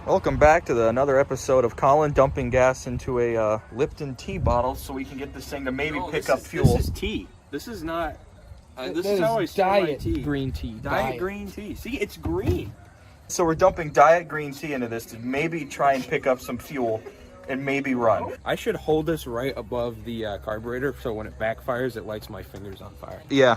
Welcome back to another episode of Colin dumping gas into a Lipton tea bottle so we can get this thing to maybe pick up fuel. This is tea. This is not. This is how I diet tea. Green tea. Diet green tea. See, it's green. So we're dumping diet green tea into this to maybe try and pick up some fuel and maybe run. I should hold this right above the carburetor so when it backfires, it lights my fingers on fire. Yeah.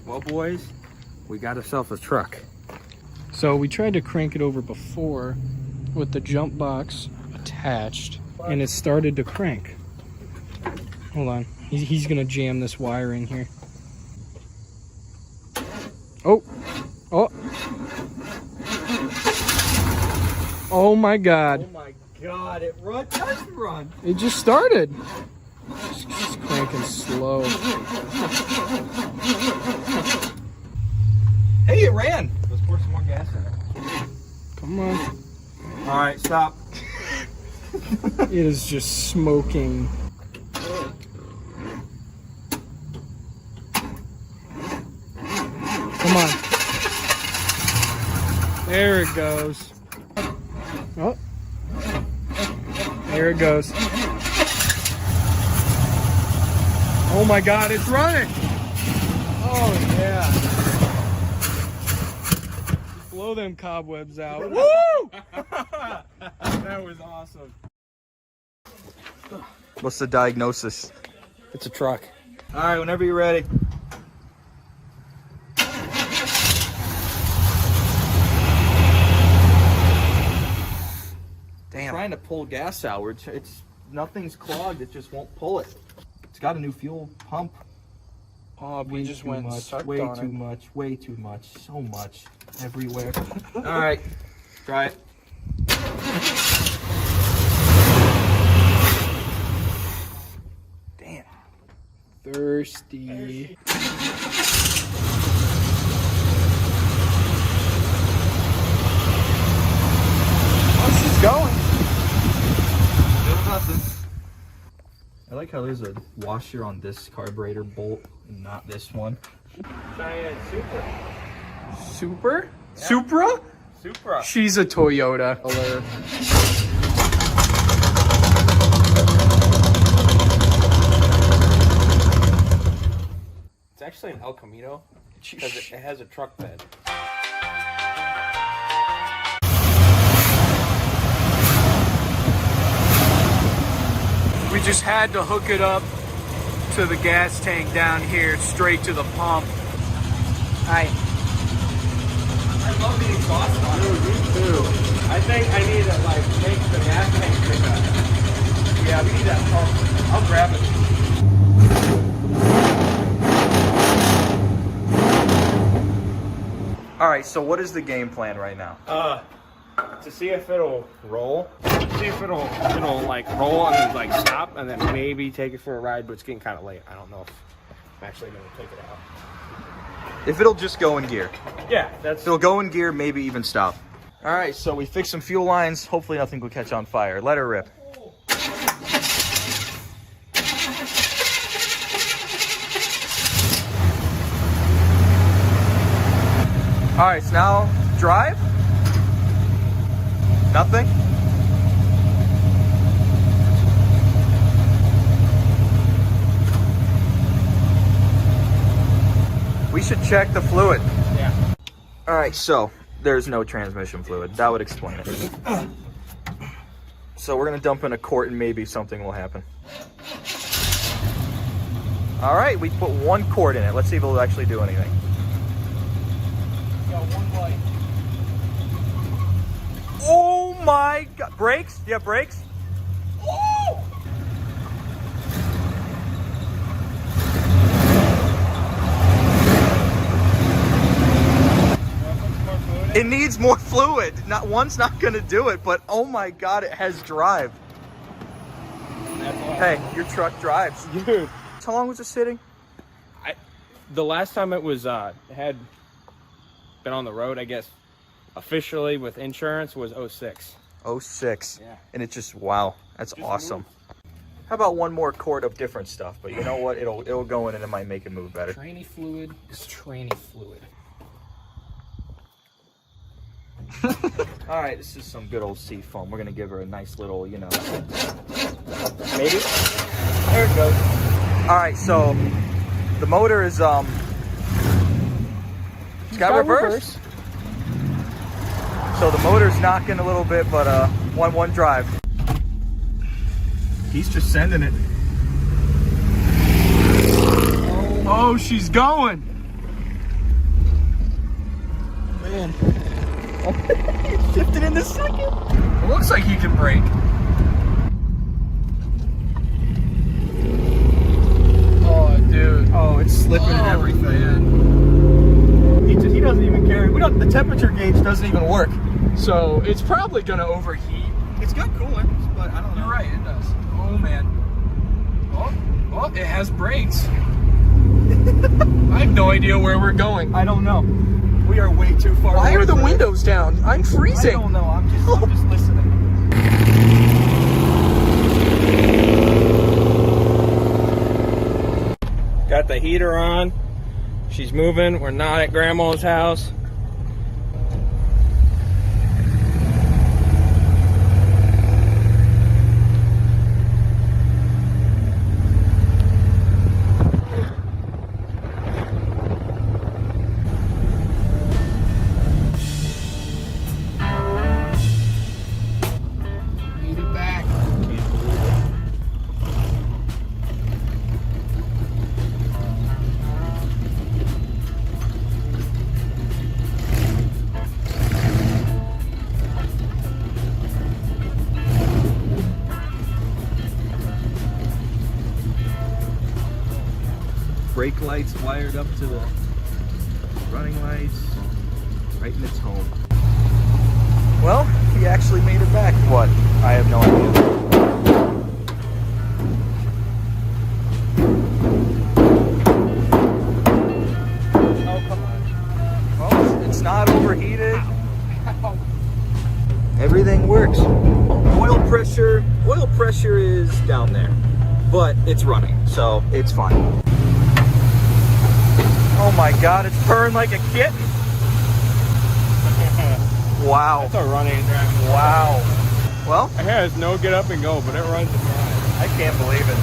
Well, boys, we got ourselves a truck. So we tried to crank it over before with the jump box attached, and it started to crank. Hold on. He's going to jam this wire in here. Oh. Oh. Oh my God. Oh my God, it does run. It just started. It's cranking slow. Hey, it ran. Let's pour some more gas in it. Come on. All right, stop. It is just smoking. Come on. There it goes. Oh. There it goes. Oh my God, it's running. Oh yeah. Blow them cobwebs out. Woo! That was awesome. What's the diagnosis? It's a truck. All right, whenever you're ready. Damn. I'm trying to pull gas out. It's nothing's clogged. It just won't pull it. It's got a new fuel pump. Oh, we just went way too much, way too much, so much everywhere. All right, try it. Damn. Thirsty. Oh, she's going. Still nothing. I like how there's a washer on this carburetor bolt and not this one. Cheyenne Super. Super? Yeah. Supra? Supra. She's a Toyota. It's actually an El Camino because it has a truck bed. We just had to hook it up to the gas tank down here, straight to the pump. Hi. I love the exhaust on it. Me too. I think I need to make the gas tank bigger. Yeah, we need that pump. I'll grab it. All right, so what is the game plan right now? To see if it'll roll. See if it'll roll and then stop and then maybe take it for a ride, but it's getting kind of late. I don't know if I'm actually going to take it out. If it'll just go in gear. Yeah, If it'll go in gear, maybe even stop. All right, so we fixed some fuel lines. Hopefully nothing will catch on fire. Let her rip. All right, so now drive. Nothing. We should check the fluid. Yeah. All right, so there's no transmission fluid. That would explain it. So we're gonna dump in a quart and maybe something will happen. All right, we put 1 quart in it. Let's see if it'll actually do anything. Got 1 light. Oh my God, brakes? Do you have brakes? Oh! It needs more fluid. One's not gonna do it, but oh my God, it has drive. Hey, your truck drives. Dude. How long was it sitting? The last time it was had been on the road, I guess, officially with insurance was 06. 06. Yeah. And it just, wow, that's Just awesome. How about one more quart of different stuff? But you know what? It'll go in and it might make it move better. Tranny fluid is tranny fluid. All right, this is some good old sea foam. We're gonna give her a nice little, you know, maybe. There it goes. All right, so the motor is it's got reverse. So the motor's knocking a little bit, but 1-1 drive. He's just sending it. Oh, she's going. Man. It shifted in a second. It looks like he can brake. Oh, dude. Oh, it's slipping and everything. Man. He doesn't even care. The temperature gauge doesn't even work. So it's probably gonna overheat. It's got coolant, but I don't know. You're right, it does. Oh man. Oh, it has brakes. I have no idea where we're going. I don't know. We are way too far. Why away are the from it. windows down? I'm freezing. I don't know. I'm just listening. Got the heater on. She's moving. We're not at Grandma's house. Made it back. Brake lights wired up to the running lights. Right in its home. Well, he actually made it back. What? I have no idea. Oh, come on. Well, it's not overheated. Everything works. Oil pressure is down there, but it's running, so it's fine. Oh my God, it's purring like a kitten. Wow. That's a running driving. Wow. Well, It has no get up and go, but it runs and drives. I can't believe it.